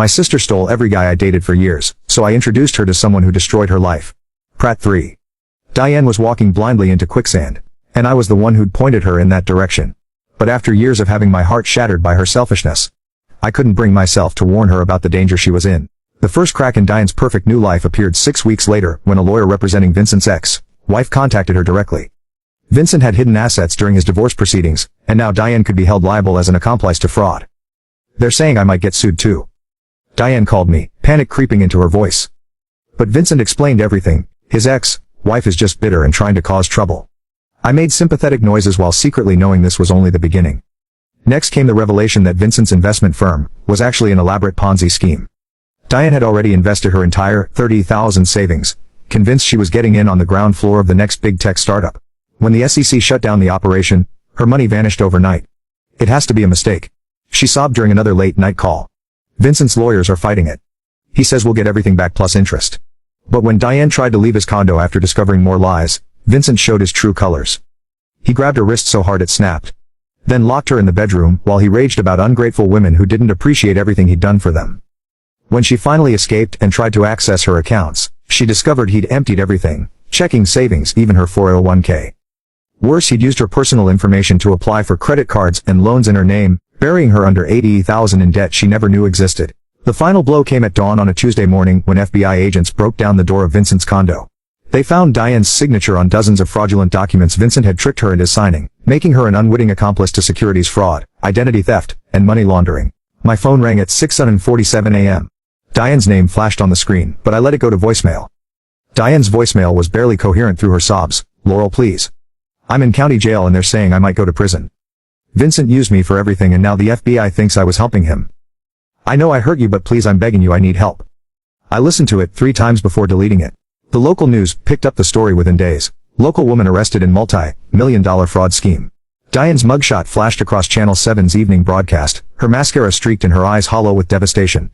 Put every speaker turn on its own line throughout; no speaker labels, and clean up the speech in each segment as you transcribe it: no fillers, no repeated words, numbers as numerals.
My sister stole every guy I dated for years, so I introduced her to someone who destroyed her life. Pratt 3. Diane was walking blindly into quicksand, and I was the one who'd pointed her in that direction. But after years of having my heart shattered by her selfishness, I couldn't bring myself to warn her about the danger she was in. The first crack in Diane's perfect new life appeared 6 weeks later when a lawyer representing Vincent's ex-wife contacted her directly. Vincent had hidden assets during his divorce proceedings, and now Diane could be held liable as an accomplice to fraud. They're saying I might get sued too. Diane called me, panic creeping into her voice. But Vincent explained everything. His ex-wife is just bitter and trying to cause trouble. I made sympathetic noises while secretly knowing this was only the beginning. Next came the revelation that Vincent's investment firm was actually an elaborate Ponzi scheme. Diane had already invested her entire $30,000 savings, convinced she was getting in on the ground floor of the next big tech startup. When the SEC shut down the operation, her money vanished overnight. It has to be a mistake. She sobbed during another late-night call. Vincent's lawyers are fighting it. He says we'll get everything back plus interest. But when Diane tried to leave his condo after discovering more lies, Vincent showed his true colors. He grabbed her wrist so hard it snapped. Then locked her in the bedroom while he raged about ungrateful women who didn't appreciate everything he'd done for them. When she finally escaped and tried to access her accounts, she discovered he'd emptied everything, checking savings, even her 401k. Worse, he'd used her personal information to apply for credit cards and loans in her name, burying her under $80,000 in debt she never knew existed. The final blow came at dawn on a Tuesday morning when FBI agents broke down the door of Vincent's condo. They found Diane's signature on dozens of fraudulent documents Vincent had tricked her into signing, making her an unwitting accomplice to securities fraud, identity theft, and money laundering. My phone rang at 6:47 a.m. Diane's name flashed on the screen, but I let it go to voicemail. Diane's voicemail was barely coherent through her sobs. Laurel, please. I'm in county jail and they're saying I might go to prison. Vincent used me for everything and now the FBI thinks I was helping him. I know I hurt you, but please, I'm begging you, I need help. I listened to it 3 times before deleting it. The local news picked up the story within days. Local woman arrested in multi-million-dollar fraud scheme. Diane's mugshot flashed across Channel 7's evening broadcast, her mascara streaked and her eyes hollow with devastation.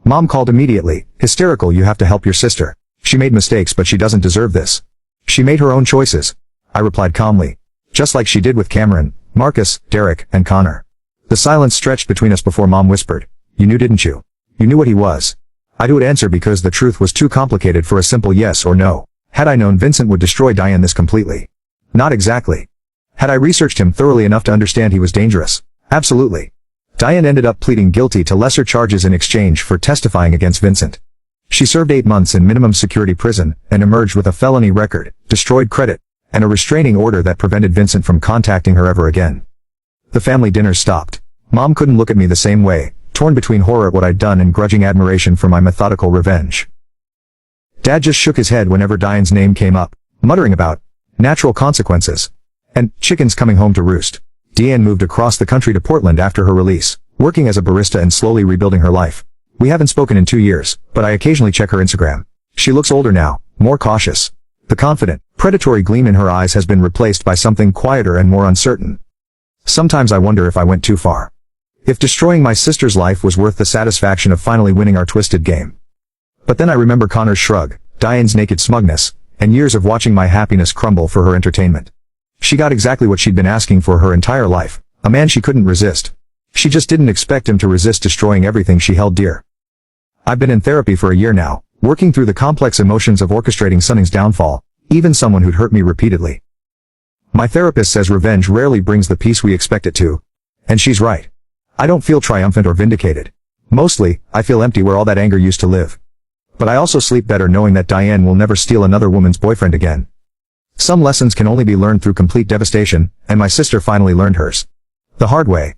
Mom called immediately, hysterical. You have to help your sister. She made mistakes, but she doesn't deserve this. She made her own choices. I replied calmly. Just like she did with Cameron, Marcus, Derek, and Connor. The silence stretched between us before Mom whispered, "You knew, didn't you? You knew what he was." I didn't answer because the truth was too complicated for a simple yes or no. Had I known Vincent would destroy Diane this completely? Not exactly. Had I researched him thoroughly enough to understand he was dangerous? Absolutely. Diane ended up pleading guilty to lesser charges in exchange for testifying against Vincent. She served 8 months in minimum security prison and emerged with a felony record, destroyed credit, and a restraining order that prevented Vincent from contacting her ever again. The family dinners stopped. Mom couldn't look at me the same way, torn between horror at what I'd done and grudging admiration for my methodical revenge. Dad just shook his head whenever Diane's name came up, muttering about natural consequences and chickens coming home to roost. Diane moved across the country to Portland after her release, working as a barista and slowly rebuilding her life. We haven't spoken in 2 years, but I occasionally check her Instagram. She looks older now, more cautious. The confident, predatory gleam in her eyes has been replaced by something quieter and more uncertain. Sometimes I wonder if I went too far. If destroying my sister's life was worth the satisfaction of finally winning our twisted game. But then I remember Connor's shrug, Diane's naked smugness, and years of watching my happiness crumble for her entertainment. She got exactly what she'd been asking for her entire life, a man she couldn't resist. She just didn't expect him to resist destroying everything she held dear. I've been in therapy for a year now, working through the complex emotions of orchestrating Sunning's downfall, even someone who'd hurt me repeatedly. My therapist says revenge rarely brings the peace we expect it to. And she's right. I don't feel triumphant or vindicated. Mostly, I feel empty where all that anger used to live. But I also sleep better knowing that Diane will never steal another woman's boyfriend again. Some lessons can only be learned through complete devastation, and my sister finally learned hers. The hard way.